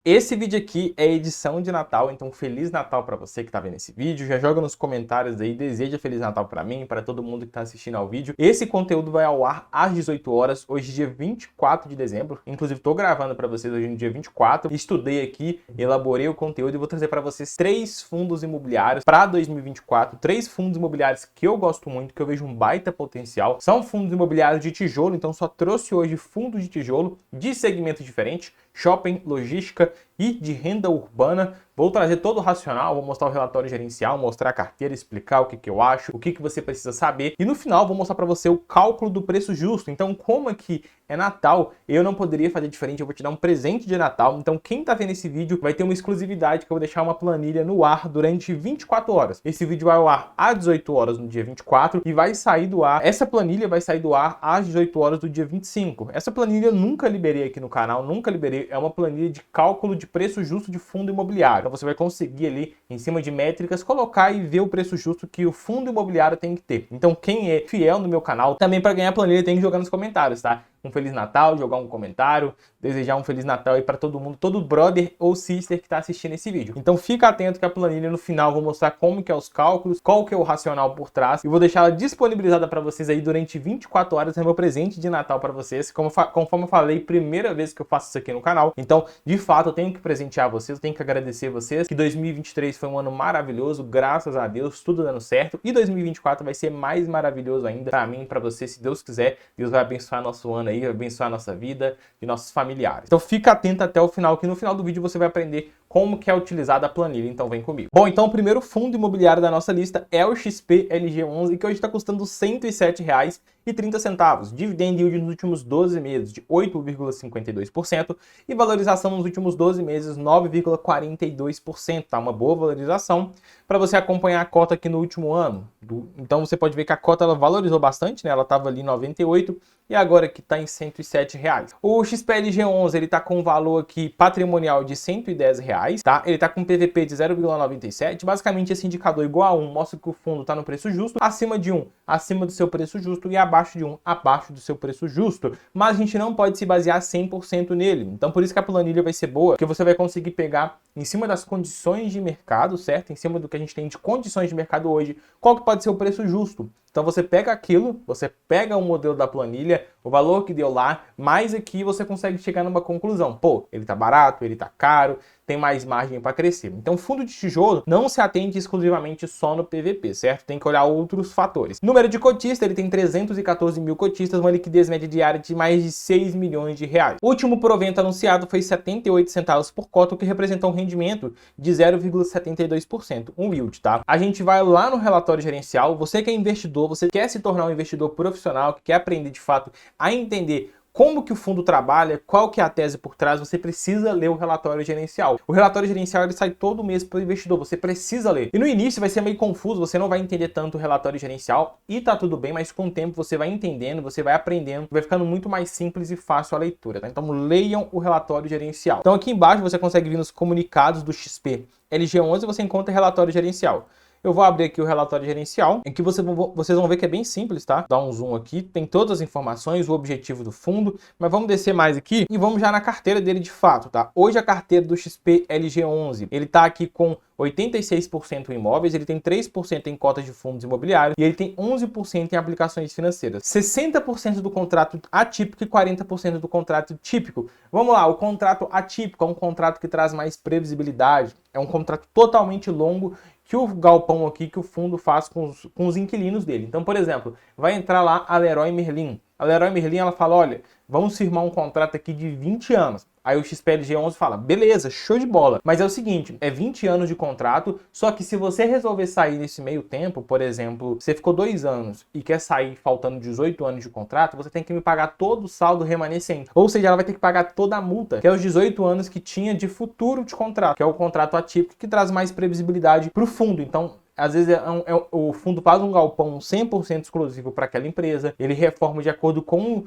Esse vídeo aqui é edição de Natal, então Feliz Natal para você que tá vendo esse vídeo. Já joga nos comentários aí, deseja Feliz Natal para mim, para todo mundo que tá assistindo ao vídeo. Esse conteúdo vai ao ar às 18 horas, hoje dia 24 de dezembro. Inclusive tô gravando para vocês hoje no dia 24. Estudei aqui, elaborei o conteúdo e vou trazer para vocês 3 fundos imobiliários para 2024. 3 fundos imobiliários que eu gosto muito, que eu vejo um baita potencial. São fundos imobiliários de tijolo, então só trouxe hoje fundos de tijolo de segmento diferente. Shopping, logística e de renda urbana. Vou trazer todo o racional, vou mostrar o relatório gerencial, mostrar a carteira, explicar o que eu acho, o que você precisa saber. E no final vou mostrar para você o cálculo do preço justo. Então, como aqui é Natal, eu não poderia fazer diferente, eu vou te dar um presente de Natal. Então, quem tá vendo esse vídeo vai ter uma exclusividade que eu vou deixar uma planilha no ar durante 24 horas. Esse vídeo vai ao ar às 18 horas no dia 24 e vai sair do ar. Essa planilha vai sair do ar às 18 horas do dia 25. Essa planilha eu nunca liberei aqui no canal, nunca liberei. É uma planilha de cálculo de preço justo de fundo imobiliário. Então você vai conseguir ali, em cima de métricas, colocar e ver o preço justo que o fundo imobiliário tem que ter. Então quem é fiel no meu canal, também para ganhar a planilha tem que jogar nos comentários, tá? Um Feliz Natal, jogar um comentário, desejar um Feliz Natal aí para todo mundo, todo brother ou sister que está assistindo esse vídeo. Então fica atento que a planilha no final vou mostrar como que é os cálculos, qual que é o racional por trás e vou deixar ela disponibilizada para vocês aí durante 24 horas, é meu presente de Natal para vocês, conforme eu falei, primeira vez que eu faço isso aqui no canal. Então, de fato, eu tenho que presentear vocês, eu tenho que agradecer vocês, que 2023 foi um ano maravilhoso, graças a Deus, tudo dando certo, e 2024 vai ser mais maravilhoso ainda para mim, para você, se Deus quiser. Deus vai abençoar nosso ano aí, vai abençoar a nossa vida e nossos familiares. Então fica atento até o final, que no final do vídeo você vai aprender como que é utilizada a planilha, então vem comigo. Bom, então o primeiro fundo imobiliário da nossa lista é o XP LG11, que hoje está custando R$ 107,30. Dividend yield nos últimos 12 meses de 8,52% e valorização nos últimos 12 meses 9,42%. Tá uma boa valorização para você acompanhar a cota aqui no último ano. Então você pode ver que a cota ela valorizou bastante, né? Ela estava ali em 98 e agora que está em R$ 107. O XPLG11 ele está com um valor aqui patrimonial de R$ 110, tá? Ele está com um PVP de 0,97. Basicamente esse indicador igual a 1 mostra que o fundo está no preço justo, acima de 1, acima do seu preço justo e abaixo de 1, abaixo do seu preço justo. Mas a gente não pode se basear 100% nele. Então por isso que a planilha vai ser boa, porque você vai conseguir pegar em cima das condições de mercado, certo? Em cima do que a gente tem de condições de mercado hoje, qual que pode ser o preço justo. Então você pega aquilo, você pega o modelo da planilha, o valor que deu lá, mais aqui você consegue chegar numa conclusão. Pô, ele tá barato, ele tá caro, tem mais margem para crescer. Então fundo de tijolo não se atende exclusivamente só no PVP, certo? Tem que olhar outros fatores. Número de cotistas, ele tem 314 mil cotistas, uma liquidez média diária de mais de 6 milhões de reais. O último provento anunciado foi 78 centavos por cota, o que representou um rendimento de 0,72%, um yield, tá? A gente vai lá no relatório gerencial, você que é investidor, você quer se tornar um investidor profissional, que quer aprender de fato a entender como que o fundo trabalha, qual que é a tese por trás, você precisa ler o relatório gerencial. O relatório gerencial ele sai todo mês para o investidor, você precisa ler. E no início vai ser meio confuso, você não vai entender tanto o relatório gerencial e tá tudo bem, mas com o tempo você vai entendendo, você vai aprendendo, vai ficando muito mais simples e fácil a leitura, tá? Então leiam o relatório gerencial. Então aqui embaixo você consegue vir nos comunicados do XP LG11 e você encontra relatório gerencial. Eu vou abrir aqui o relatório gerencial, em que vocês vão ver que é bem simples, tá? Dá um zoom aqui, tem todas as informações, o objetivo do fundo, mas vamos descer mais aqui e vamos já na carteira dele de fato, tá? Hoje a carteira do XP LG11, ele tá aqui com 86% em imóveis, ele tem 3% em cotas de fundos imobiliários e ele tem 11% em aplicações financeiras. 60% do contrato atípico e 40% do contrato típico. Vamos lá, o contrato atípico é um contrato que traz mais previsibilidade, é um contrato totalmente longo que o galpão aqui, que o fundo faz com os inquilinos dele. Então, por exemplo, vai entrar lá a Leroy Merlin. A Leroy Merlin, ela fala, olha, vamos firmar um contrato aqui de 20 anos. Aí o XPLG11 fala, beleza, show de bola. Mas é o seguinte, é 20 anos de contrato, só que se você resolver sair nesse meio tempo, por exemplo, você ficou 2 anos e quer sair faltando 18 anos de contrato, você tem que me pagar todo o saldo remanescente. Ou seja, ela vai ter que pagar toda a multa, que é os 18 anos que tinha de futuro de contrato, que é o contrato atípico, que traz mais previsibilidade para o fundo. Então, às vezes o fundo faz um galpão 100% exclusivo para aquela empresa, ele reforma de acordo com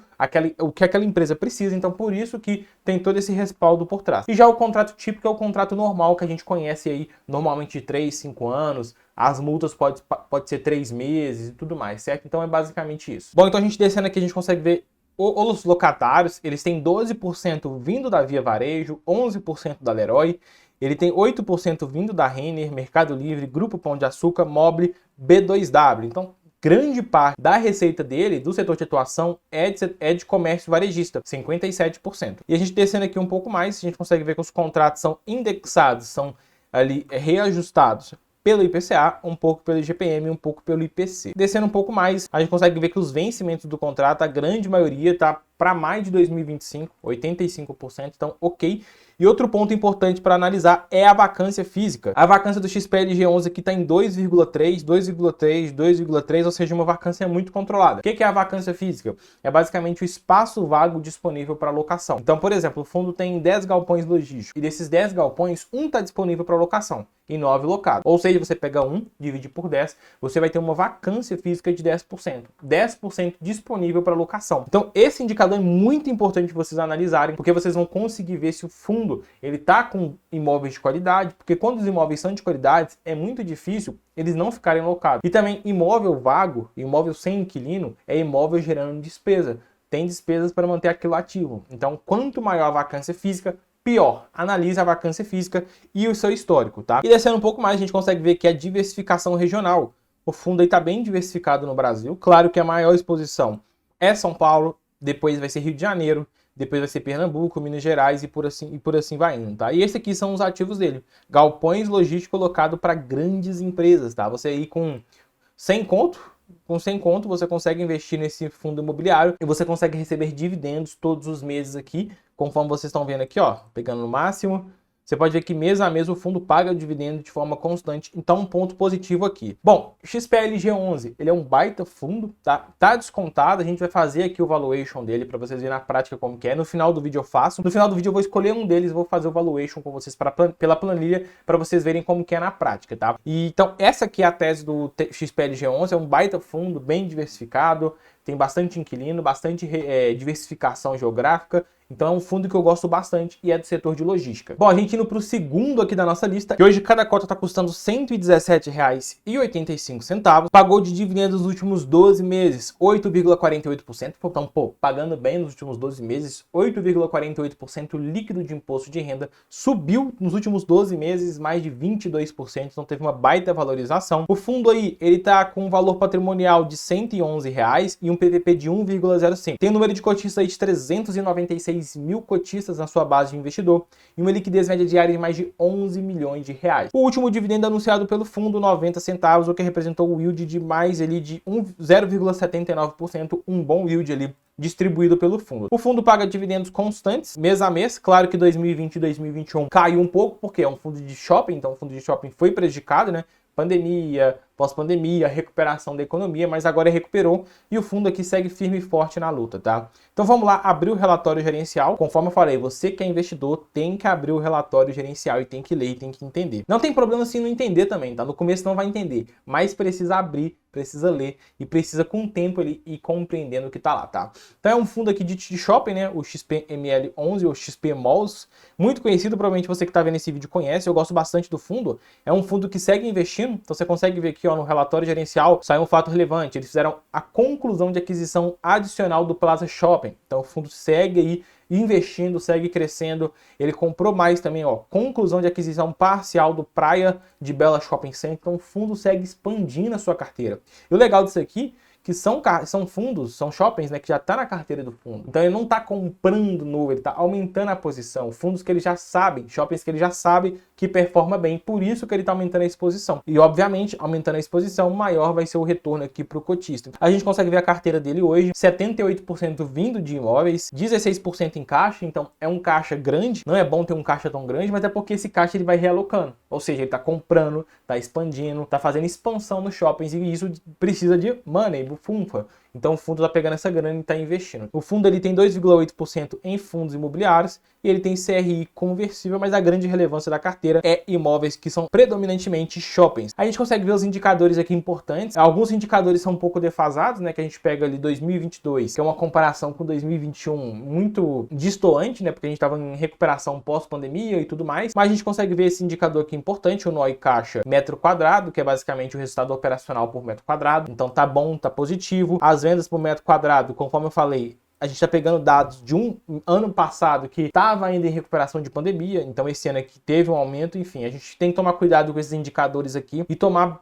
o que aquela empresa precisa, então por isso que tem todo esse respaldo por trás. E já o contrato típico é o contrato normal que a gente conhece aí, normalmente de 3, 5 anos, as multas pode ser 3 meses e tudo mais, certo? Então é basicamente isso. Bom, então a gente descendo aqui, a gente consegue ver Os locatários, eles têm 12% vindo da Via Varejo, 11% da Leroy, ele tem 8% vindo da Renner, Mercado Livre, Grupo Pão de Açúcar, Mobile, B2W. Então, grande parte da receita dele, do setor de atuação, é de comércio varejista, 57%. E a gente descendo aqui um pouco mais, a gente consegue ver que os contratos são indexados, são ali reajustados pelo IPCA, um pouco pelo IGPM, um pouco pelo IPC. Descendo um pouco mais, a gente consegue ver que os vencimentos do contrato, a grande maioria está para mais de 2025, 85%, então ok. E outro ponto importante para analisar é a vacância física. A vacância do XPLG11 aqui está em 2,3, 2,3, 2,3, ou seja, uma vacância muito controlada. O que é a vacância física? É basicamente o espaço vago disponível para locação. Então, por exemplo, o fundo tem 10 galpões logísticos, e desses 10 galpões, um está disponível para locação e 9 locados. Ou seja, você pega um, divide por 10, você vai ter uma vacância física de 10%. 10% disponível para locação. Então, esse indicador é muito importante vocês analisarem, porque vocês vão conseguir ver se o fundo ele tá com imóveis de qualidade, porque quando os imóveis são de qualidade, é muito difícil eles não ficarem locados. E também imóvel vago, imóvel sem inquilino, é imóvel gerando despesa. Tem despesas para manter aquilo ativo. Então, quanto maior a vacância física, pior. Analise a vacância física e o seu histórico, tá? E descendo um pouco mais, a gente consegue ver que a diversificação regional. O fundo aí está bem diversificado no Brasil. Claro que a maior exposição é São Paulo, depois vai ser Rio de Janeiro, depois vai ser Pernambuco, Minas Gerais e por assim vai indo, tá? E esses aqui são os ativos dele. Galpões logísticos colocados para grandes empresas, tá? Você aí com 100 conto, você consegue investir nesse fundo imobiliário e você consegue receber dividendos todos os meses aqui, conforme vocês estão vendo aqui, ó, pegando no máximo. Você pode ver que mês a mês o fundo paga dividendo de forma constante, então um ponto positivo aqui. Bom, XPLG11, ele é um baita fundo, tá? Tá descontado, a gente vai fazer aqui o valuation dele para vocês verem na prática como que é. No final do vídeo eu faço. No final do vídeo eu vou escolher um deles e vou fazer o valuation com vocês pela planilha para vocês verem como que é na prática, tá? E, então essa aqui é a tese do XPLG11, é um baita fundo, bem diversificado, tem bastante inquilino, bastante diversificação geográfica. Então é um fundo que eu gosto bastante e é do setor de logística. Bom, a gente indo para o segundo aqui da nossa lista, que hoje cada cota está custando R$ 117,85. Pagou de dividendos nos últimos 12 meses, 8,48%. Então, pô, pagando bem nos últimos 12 meses, 8,48% líquido de imposto de renda. Subiu nos últimos 12 meses mais de 22%, então teve uma baita valorização. O fundo aí, ele tá com um valor patrimonial de R$ 111 e um PVP de 1,05. Tem um número de cotistas aí de 396 mil cotistas na sua base de investidor e uma liquidez média diária de mais de 11 milhões de reais. O último dividendo anunciado pelo fundo, 90 centavos, o que representou o yield de mais ali de 0,79%, um bom yield ali distribuído pelo fundo. O fundo paga dividendos constantes, mês a mês. Claro que 2020 e 2021 caiu um pouco, porque é um fundo de shopping, então o fundo de shopping foi prejudicado, né? Pandemia, pós-pandemia, recuperação da economia, mas agora recuperou e o fundo aqui segue firme e forte na luta, tá? Então vamos lá, abrir o relatório gerencial. Conforme eu falei, você que é investidor tem que abrir o relatório gerencial e tem que ler e tem que entender. Não tem problema se não entender também, tá? No começo não vai entender, mas precisa abrir, precisa ler e precisa com o tempo ele ir compreendendo o que tá lá, tá? Então é um fundo aqui de shopping, né? O XPML11 ou XP Malls, muito conhecido, provavelmente você que tá vendo esse vídeo conhece. Eu gosto bastante do fundo. É um fundo que segue investindo, então você consegue ver aqui, ó, no relatório gerencial, saiu um fato relevante. Eles fizeram a conclusão de aquisição adicional do Plaza Shopping. Então o fundo segue aí investindo, segue crescendo. Ele comprou mais também, ó, conclusão de aquisição parcial do Praia de Bela Shopping Center. Então o fundo segue expandindo a sua carteira. E o legal disso aqui que são fundos, são shoppings, né, que já está na carteira do fundo. Então ele não está comprando novo, ele está aumentando a posição. Fundos que ele já sabe, shoppings que ele já sabe que performa bem, por isso que ele está aumentando a exposição. E obviamente, aumentando a exposição, maior vai ser o retorno aqui para o cotista. A gente consegue ver a carteira dele hoje, 78% vindo de imóveis, 16% em caixa, então é um caixa grande. Não é bom ter um caixa tão grande, mas é porque esse caixa ele vai realocando. Ou seja, ele está comprando, está expandindo, está fazendo expansão nos shoppings e isso precisa de money, funfa. Então o fundo está pegando essa grana e está investindo. O fundo ele tem 2,8% em fundos imobiliários e ele tem CRI conversível, mas a grande relevância da carteira é imóveis que são predominantemente shoppings. A gente consegue ver os indicadores aqui importantes. Alguns indicadores são um pouco defasados, né, que a gente pega ali 2022, que é uma comparação com 2021 muito distoante, né, porque a gente estava em recuperação pós-pandemia e tudo mais. Mas a gente consegue ver esse indicador aqui importante, o NOI caixa metro quadrado, que é basicamente o resultado operacional por metro quadrado. Então tá bom, tá positivo. As vendas por metro quadrado, conforme eu falei, a gente está pegando dados de um ano passado que estava ainda em recuperação de pandemia, então esse ano aqui teve um aumento, enfim, a gente tem que tomar cuidado com esses indicadores aqui e tomar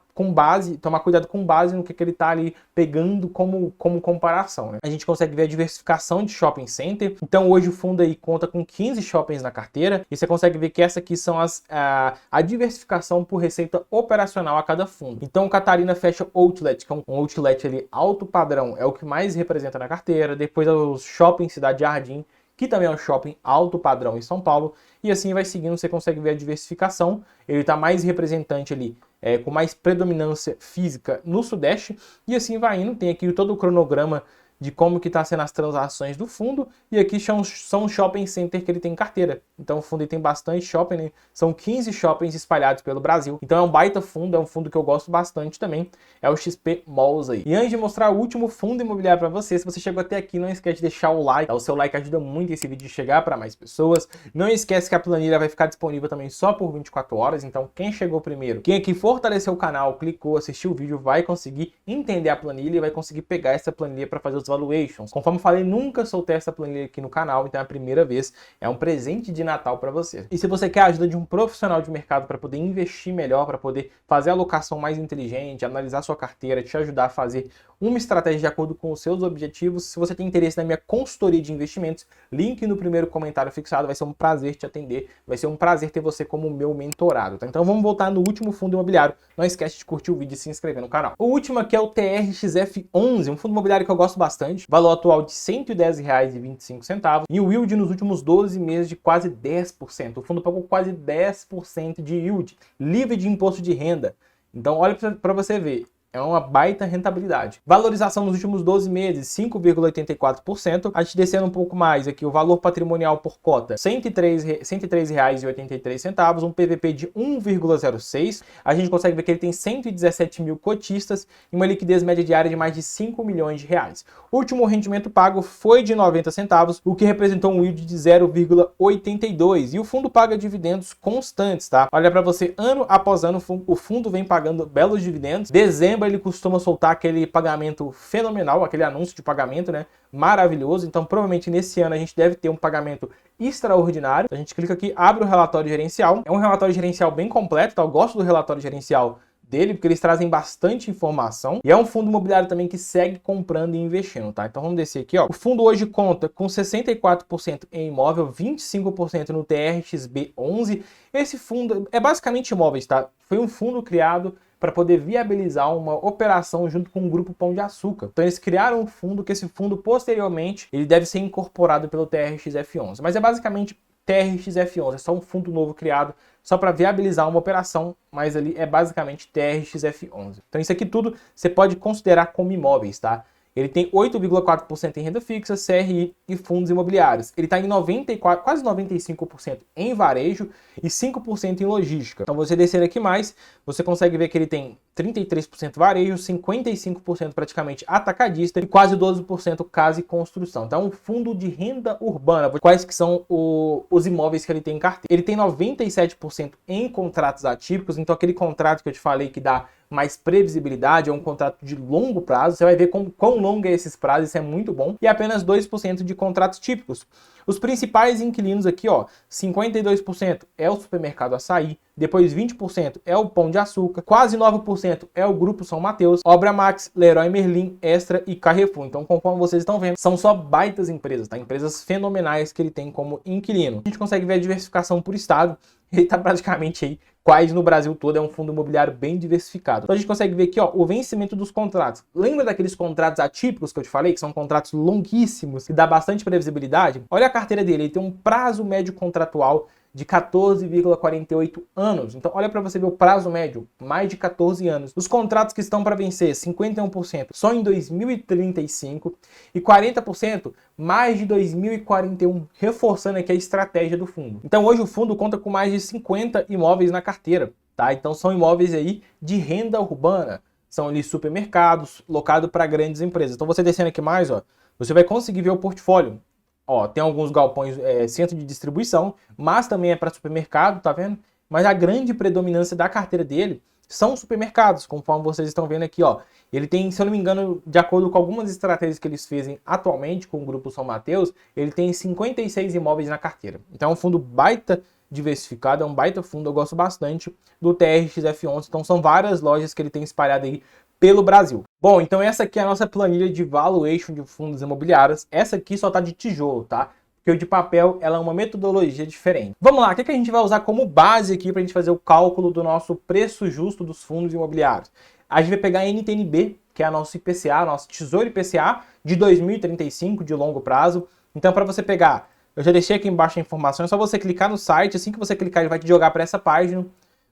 cuidado com base no que ele está ali pegando como comparação, né? A gente consegue ver a diversificação de shopping center. Então hoje o fundo aí conta com 15 shoppings na carteira e você consegue ver que essa aqui são a diversificação por receita operacional a cada fundo. Então o Catarina Fashion Outlet, que é um outlet ali alto padrão, é o que mais representa na carteira. Depois é o Shopping Cidade Jardim, que também é um shopping alto padrão em São Paulo, e assim vai seguindo, você consegue ver a diversificação. Ele está mais representante ali, com mais predominância física no Sudeste, e assim vai indo. Tem aqui todo o cronograma de como que está sendo as transações do fundo, e aqui são os shopping center que ele tem em carteira. Então o fundo tem bastante shopping, né? São 15 shoppings espalhados pelo Brasil. Então é um baita fundo, é um fundo que eu gosto bastante também, é o XP Malls aí. E antes de mostrar o último fundo imobiliário para você, se você chegou até aqui, não esquece de deixar o like, o seu like ajuda muito esse vídeo a chegar para mais pessoas. Não esquece que a planilha vai ficar disponível também só por 24 horas, então quem chegou primeiro, quem aqui fortaleceu o canal, clicou, assistiu o vídeo, vai conseguir entender a planilha e vai conseguir pegar essa planilha para fazer os valuations. Conforme eu falei, nunca soltei essa planilha aqui no canal, então é a primeira vez, é um presente de Natal para você. E se você quer a ajuda de um profissional de mercado para poder investir melhor, para poder fazer a alocação mais inteligente, analisar sua carteira, te ajudar a fazer uma estratégia de acordo com os seus objetivos, se você tem interesse na minha consultoria de investimentos, link no primeiro comentário fixado, vai ser um prazer te atender, vai ser um prazer ter você como meu mentorado, tá? Então vamos voltar no último fundo imobiliário, não esquece de curtir o vídeo e se inscrever no canal. O último aqui é o TRXF11, um fundo imobiliário que eu gosto bastante, valor atual de R$ 110,25 e o yield nos últimos 12 meses de quase 10%. O fundo pagou quase 10% de yield, livre de imposto de renda. Então olha para você ver, é uma baita rentabilidade. Valorização nos últimos 12 meses, 5,84%. A gente descendo um pouco mais aqui, o valor patrimonial por cota, R$ 103,83, um PVP de 1,06. A gente consegue ver que ele tem 117 mil cotistas e uma liquidez média diária de mais de 5 milhões de reais. O último rendimento pago foi de 90 centavos, o que representou um yield de 0,82. E o fundo paga dividendos constantes, tá? Olha para você, ano após ano, o fundo vem pagando belos dividendos. Dezembro ele costuma soltar aquele pagamento fenomenal, aquele anúncio de pagamento, né? Maravilhoso. Então provavelmente nesse ano a gente deve ter um pagamento extraordinário. A gente clica aqui, abre o relatório gerencial. É um relatório gerencial bem completo, tá? Eu gosto do relatório gerencial dele, porque eles trazem bastante informação. E é um fundo imobiliário também que segue comprando e investindo, tá? Então vamos descer aqui, ó. O fundo hoje conta com 64% em imóvel, 25% no TRXB11. Esse fundo é basicamente imóveis, tá? Foi um fundo criado para poder viabilizar uma operação junto com o Grupo Pão de Açúcar. Então eles criaram um fundo, que esse fundo posteriormente ele deve ser incorporado pelo TRXF11. Mas é basicamente TRXF11, é só um fundo novo criado só para viabilizar uma operação, mas ali é basicamente TRXF11. Então isso aqui tudo você pode considerar como imóveis, tá? Ele tem 8,4% em renda fixa, CRI e fundos imobiliários. Ele está em 94, quase 95% em varejo e 5% em logística. Então você descer aqui mais, você consegue ver que ele tem 33% varejo, 55% praticamente atacadista e quase 12% casa e construção. Então é um fundo de renda urbana. Quais que são os imóveis que ele tem em carteira? Ele tem 97% em contratos atípicos, então aquele contrato que eu te falei que dá mais previsibilidade, é um contrato de longo prazo, você vai ver quão longo é esses prazos, isso é muito bom, e apenas 2% de contratos típicos. Os principais inquilinos aqui, ó, 52% é o Supermercado Açaí, depois 20% é o Pão de Açúcar, quase 9% é o Grupo São Mateus, Obra Max, Leroy Merlin, Extra e Carrefour. Então, conforme vocês estão vendo, são só baitas empresas, tá? Empresas fenomenais que ele tem como inquilino. A gente consegue ver a diversificação por estado, ele tá praticamente aí quase no Brasil todo, é um fundo imobiliário bem diversificado. Então a gente consegue ver aqui, ó, o vencimento dos contratos. Lembra daqueles contratos atípicos que eu te falei, que são contratos longuíssimos, que dá bastante previsibilidade? Olha a carteira dele, ele tem um prazo médio contratual de 14,48 anos. Então olha para você ver o prazo médio, mais de 14 anos. Os contratos que estão para vencer, 51% só em 2035 e 40% mais de 2041, reforçando aqui a estratégia do fundo. Então hoje o fundo conta com mais de 50 imóveis na carteira, tá? Então são imóveis aí de renda urbana, são ali supermercados, locado para grandes empresas. Então você descendo aqui mais, ó, você vai conseguir ver o portfólio. Ó, tem alguns galpões, centro de distribuição, mas também é para supermercado, tá vendo? Mas a grande predominância da carteira dele são supermercados, conforme vocês estão vendo aqui, ó. Ele tem, se eu não me engano, de acordo com algumas estratégias que eles fazem atualmente com o Grupo São Mateus, ele tem 56 imóveis na carteira. Então é um fundo baita diversificado, é um baita fundo, eu gosto bastante do TRXF11, então são várias lojas que ele tem espalhado aí pelo Brasil. Bom, então essa aqui é a nossa planilha de valuation de fundos imobiliários. Essa aqui só tá de tijolo, tá? Porque o de papel, ela é uma metodologia diferente. Vamos lá, o que a gente vai usar como base aqui para a gente fazer o cálculo do nosso preço justo dos fundos imobiliários? A gente vai pegar a NTNB, que é a nosso IPCA, nosso Tesouro IPCA de 2035, de longo prazo. Então, para você pegar, eu já deixei aqui embaixo a informação, é só você clicar no site, assim que você clicar ele vai te jogar para essa página.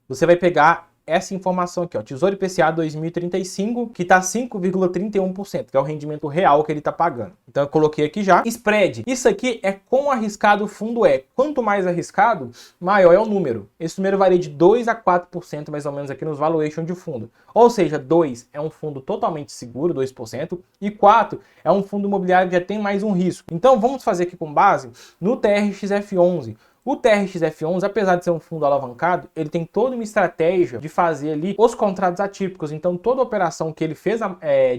Você vai pegar essa informação aqui, ó, Tesouro IPCA 2035, que tá 5,31%, que é o rendimento real que ele tá pagando. Então eu coloquei aqui já. Spread, isso aqui é quão arriscado o fundo é. Quanto mais arriscado, maior é o número. Esse número varia de 2 a 4% mais ou menos aqui nos valuation de fundo. Ou seja, 2 é um fundo totalmente seguro, 2%, e 4 é um fundo imobiliário que já tem mais um risco. Então vamos fazer aqui com base no TRXF11. O TRXF11, apesar de ser um fundo alavancado, ele tem toda uma estratégia de fazer ali os contratos atípicos. Então, toda operação que ele fez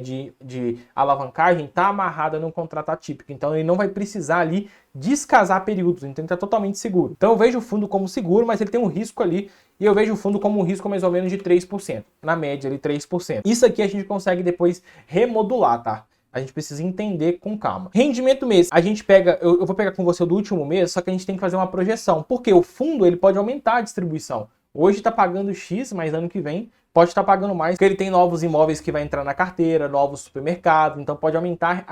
de alavancagem está amarrada num contrato atípico. Então, ele não vai precisar ali descasar períodos. Então, ele está totalmente seguro. Então, eu vejo o fundo como seguro, mas ele tem um risco ali. E eu vejo o fundo como um risco mais ou menos de 3%. Na média, ali, 3%. Isso aqui a gente consegue depois remodular, tá? A gente precisa entender com calma. Rendimento mês, a gente pega, eu vou pegar com você o do último mês, só que a gente tem que fazer uma projeção. Porque o fundo ele pode aumentar a distribuição. Hoje está pagando X, mas ano que vem pode estar pagando mais, porque ele tem novos imóveis que vai entrar na carteira, novos supermercados, então pode aumentar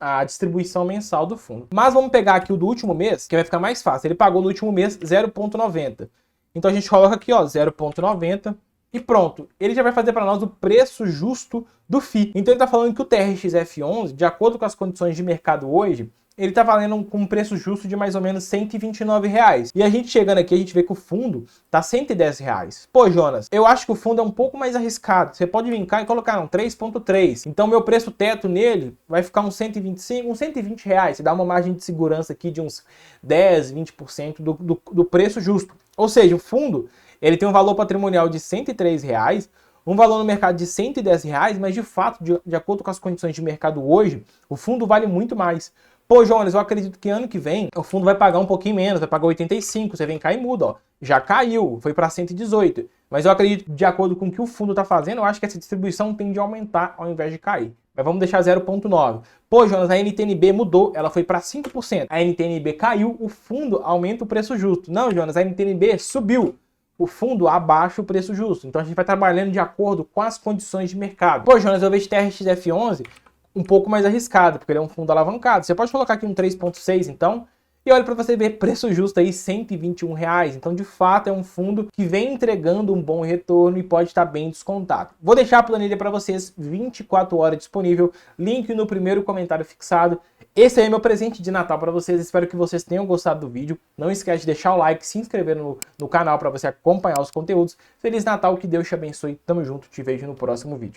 a distribuição mensal do fundo. Mas vamos pegar aqui o do último mês, que vai ficar mais fácil. Ele pagou no último mês 0,90. Então a gente coloca aqui, ó, 0,90. E pronto, ele já vai fazer para nós o preço justo do FII. Então ele está falando que o TRXF11, de acordo com as condições de mercado hoje, ele está valendo com um preço justo de mais ou menos R$ 129. E a gente chegando aqui, a gente vê que o fundo está R$ 110. Pô, Jonas, eu acho que o fundo é um pouco mais arriscado. Você pode vir cá e colocar um 3,3. Então meu preço teto nele vai ficar uns 125, uns 120 reais. Você dá uma margem de segurança aqui de uns 10, 20% do preço justo. Ou seja, o fundo ele tem um valor patrimonial de R$ 103, um valor no mercado de R$ 110, mas de fato, de acordo com as condições de mercado hoje, o fundo vale muito mais. Pô, Jonas, eu acredito que ano que vem o fundo vai pagar um pouquinho menos, vai pagar 85, você vem cá e muda, ó. Já caiu, foi para 118. Mas eu acredito, de acordo com o que o fundo está fazendo, eu acho que essa distribuição tende a aumentar ao invés de cair. Mas vamos deixar 0,9. Pô, Jonas, a NTNB mudou, ela foi para 5%. A NTNB caiu, o fundo aumenta o preço justo. Não, Jonas, a NTNB subiu. O fundo abaixa o preço justo. Então a gente vai trabalhando de acordo com as condições de mercado. Pô, Jonas, eu vejo TRXF11 um pouco mais arriscado, porque ele é um fundo alavancado. Você pode colocar aqui um 3,6, então, e olha para você ver preço justo aí, R$ 121. Então, de fato, é um fundo que vem entregando um bom retorno e pode estar bem descontado. Vou deixar a planilha para vocês 24 horas disponível, link no primeiro comentário fixado. Esse aí é meu presente de Natal para vocês, espero que vocês tenham gostado do vídeo. Não esquece de deixar o like, se inscrever no canal para você acompanhar os conteúdos. Feliz Natal, que Deus te abençoe, tamo junto, te vejo no próximo vídeo.